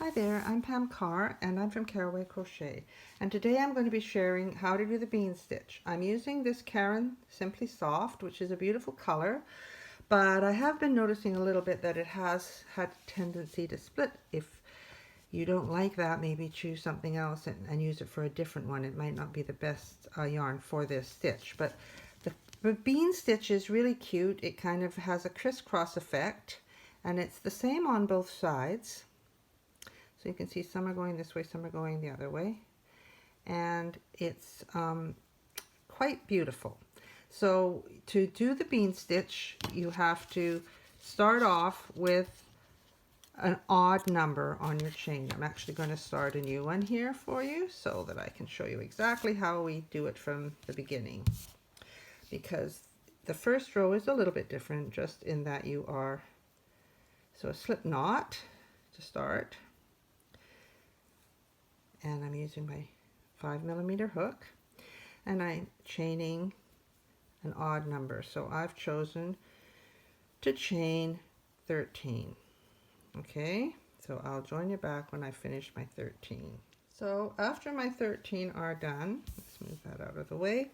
Hi there, I'm Pam Carr and I'm from Caraway Crochet, and today I'm going to be sharing how to do the bean stitch. I'm using this Caron Simply Soft, which is a beautiful color, but I have been noticing a little bit that it has had a tendency to split. If you don't like that, maybe choose something else and use it for a different one. It might not be the best yarn for this stitch, but the bean stitch is really cute. It kind of has a crisscross effect, and it's the same on both sides. So you can see some are going this way, some are going the other way. And it's quite beautiful. So to do the bean stitch, you have to start off with an odd number on your chain. I'm actually going to start a new one here for you so that I can show you exactly how we do it from the beginning. Because the first row is a little bit different, just in that you are, so a slip knot to start. And I'm using my 5mm hook, and I'm chaining an odd number. So I've chosen to chain 13. Okay, so I'll join you back when I finish my 13. So after my 13 are done, let's move that out of the way,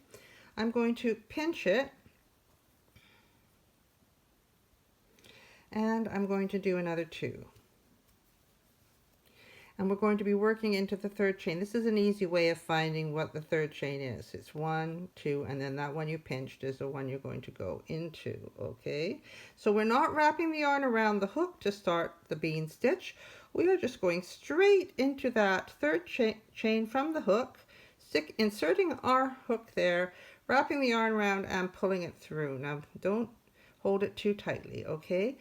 I'm going to pinch it, and I'm going to do another 2. And we're going to be working into the third chain. This is an easy way of finding what the third chain is. It's 1, 2, and then that one you pinched is the one you're going to go into, okay? So we're not wrapping the yarn around the hook to start the bean stitch. We are just going straight into that third chain from the hook, inserting our hook there, wrapping the yarn around and pulling it through. Now don't hold it too tightly, okay?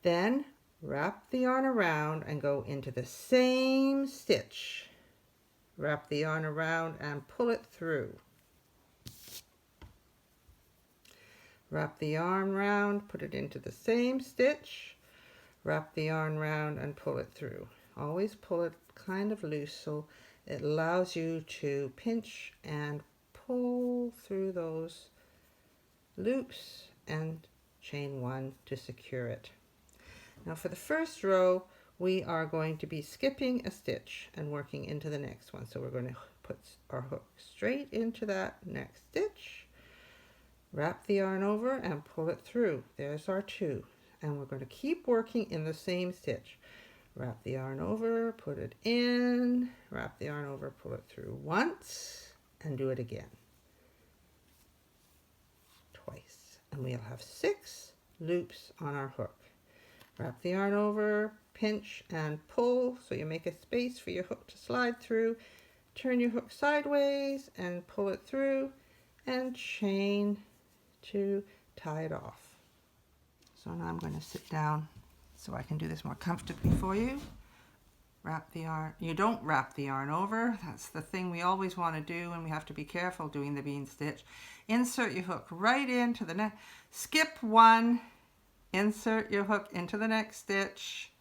Then wrap the yarn around and go into the same stitch. Wrap the yarn around and pull it through. Wrap the yarn around, put it into the same stitch. Wrap the yarn around and pull it through. Always pull it kind of loose so it allows you to pinch and pull through those loops and chain 1 to secure it. Now for the first row, we are going to be skipping a stitch and working into the next one. So we're going to put our hook straight into that next stitch, wrap the yarn over and pull it through. There's our 2. And we're going to keep working in the same stitch. Wrap the yarn over, put it in, wrap the yarn over, pull it through once, and do it again. Twice. And we'll have 6 loops on our hook. Wrap the yarn over, pinch and pull so you make a space for your hook to slide through. Turn your hook sideways and pull it through and chain to tie it off. So now I'm going to sit down so I can do this more comfortably for you. Wrap the yarn. You don't wrap the yarn over. That's the thing we always want to do, and we have to be careful doing the bean stitch. Insert your hook right into the next. Skip 1. Insert your hook into the next stitch,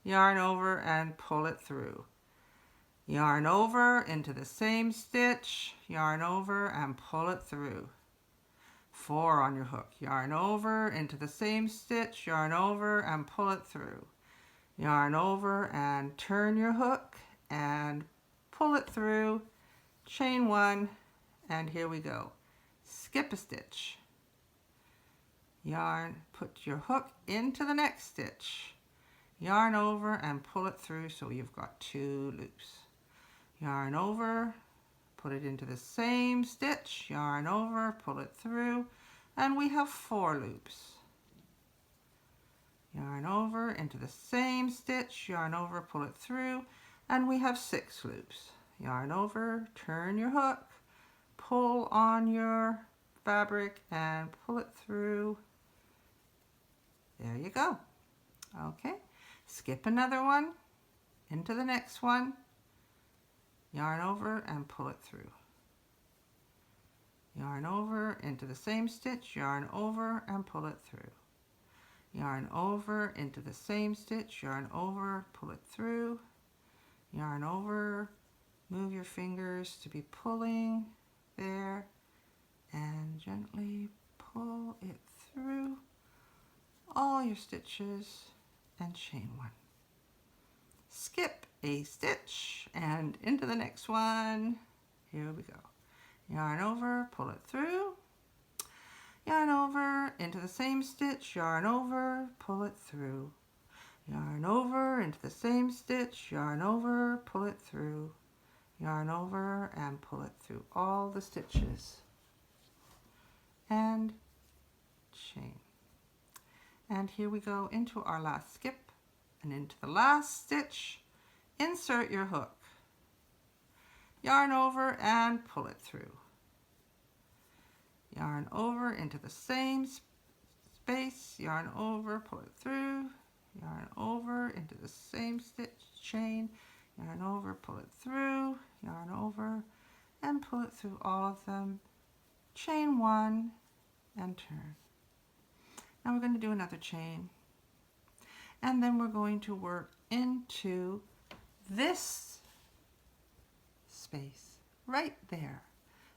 yarn over and pull it through. Yarn over into the same stitch, yarn over and pull it through. 4 on your hook. Yarn over into the same stitch, yarn over and pull it through. Yarn over and turn your hook and pull it through. Chain 1, and here we go. Skip a stitch. Yarn, put your hook into the next stitch, yarn over and pull it through so you've got 2 loops. Yarn over, put it into the same stitch, yarn over, pull it through, and we have 4 loops. Yarn over into the same stitch, yarn over, pull it through, and we have 6 loops. Yarn over, turn your hook, pull on your fabric and pull it through. There you go. Okay, skip another one into the next one, yarn over and pull it through. Yarn over into the same stitch, yarn over and pull it through. Yarn over into the same stitch, yarn over, pull it through. Yarn over, move your fingers to be pulling there and gently pull it through all your stitches and chain 1. skip a stitch and into the next one. Here we go. Yarn over, pull it through, yarn over, into the same stitch, yarn over, pull it through, yarn over, into the same stitch, yarn over, pull it through, yarn over, and pull it through all the stitches, and chain. And here we go into our last skip, and into the last stitch, insert your hook, yarn over and pull it through, yarn over into the same space, yarn over, pull it through, yarn over into the same stitch, chain, yarn over, pull it through, yarn over, and pull it through all of them, chain one, and turn. Now we're going to do another chain, and then we're going to work into this space right there.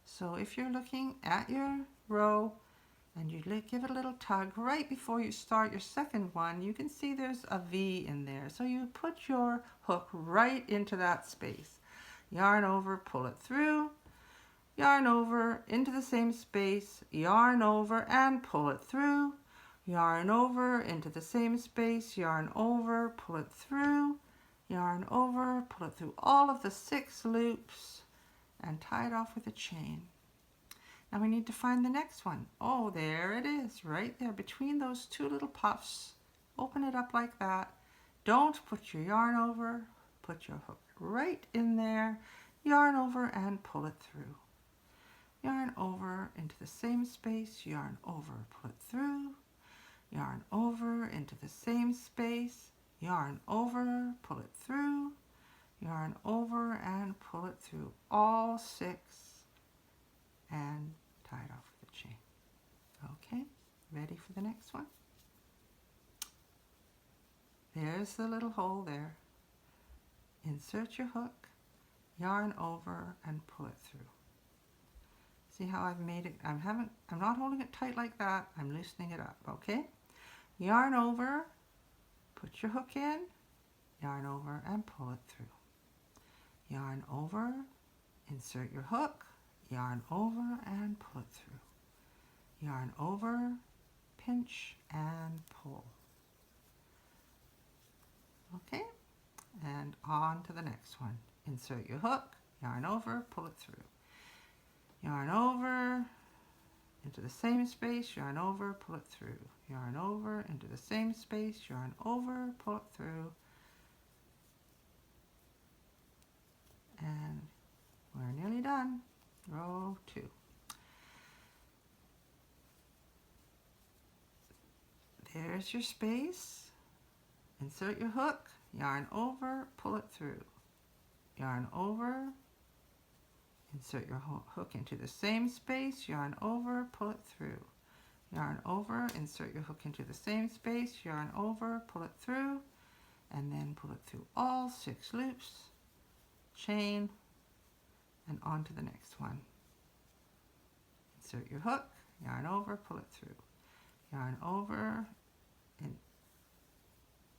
So if you're looking at your row and you give it a little tug right before you start your second one, you can see there's a V in there. So you put your hook right into that space. Yarn over, pull it through, yarn over into the same space, yarn over and pull it through, yarn over into the same space, yarn over, pull it through, yarn over, pull it through all of the 6 loops, and tie it off with a chain. Now we need to find the next one. Oh, there it is, right there between those 2 little puffs. Open it up like that. Don't put your yarn over, put your hook right in there, yarn over and pull it through. Yarn over into the same space, yarn over, pull it through, yarn over into the same space, yarn over, pull it through, yarn over and pull it through all 6, and tie it off with a chain. Okay, ready for the next one? There's the little hole there. Insert your hook, yarn over and pull it through. See how I've made it? I'm not holding it tight like that. I'm loosening it up, okay? Yarn over, put your hook in, yarn over and pull it through. Yarn over, insert your hook, yarn over and pull it through. Yarn over, pinch and pull. Okay, and on to the next one. Insert your hook, yarn over, pull it through. Yarn over, into the same space, yarn over, pull it through. Yarn over, into the same space, yarn over, pull it through. And we're nearly done. Row 2. There's your space. Insert your hook, yarn over, pull it through. Yarn over, insert your hook into the same space, yarn over, pull it through. Yarn over, insert your hook into the same space, yarn over, pull it through, and then pull it through all 6 loops, chain, and on to the next one. Insert your hook, yarn over, pull it through. Yarn over, and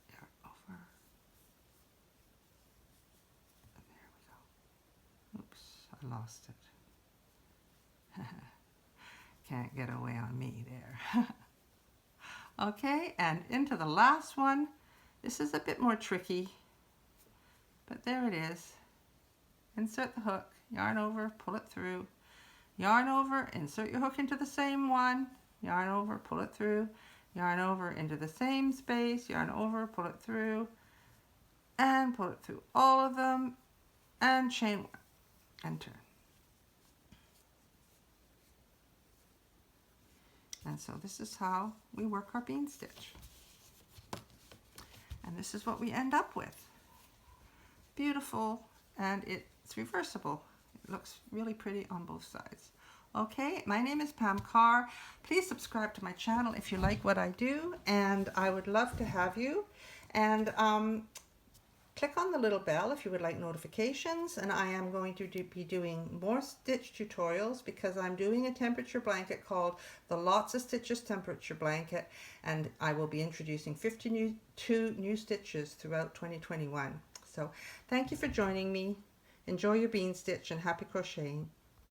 yarn over. And there we go. Oops, I lost it. Can't get away on me there. Okay, and into the last one. This is a bit more tricky, but there it is. Insert the hook, yarn over, pull it through, yarn over, insert your hook into the same one, yarn over, pull it through, yarn over into the same space, yarn over, pull it through, and pull it through all of them, and chain 1, and turn. And so this is how we work our bean stitch. And this is what we end up with. Beautiful, and it's reversible. It looks really pretty on both sides. Okay, my name is Pam Carr. Please subscribe to my channel if you like what I do, and I would love to have you. And click on the little bell if you would like notifications, and I am going to be doing more stitch tutorials because I'm doing a temperature blanket called the Lots of Stitches Temperature Blanket, and I will be introducing 52 new stitches throughout 2021. So thank you for joining me. Enjoy your bean stitch and happy crocheting.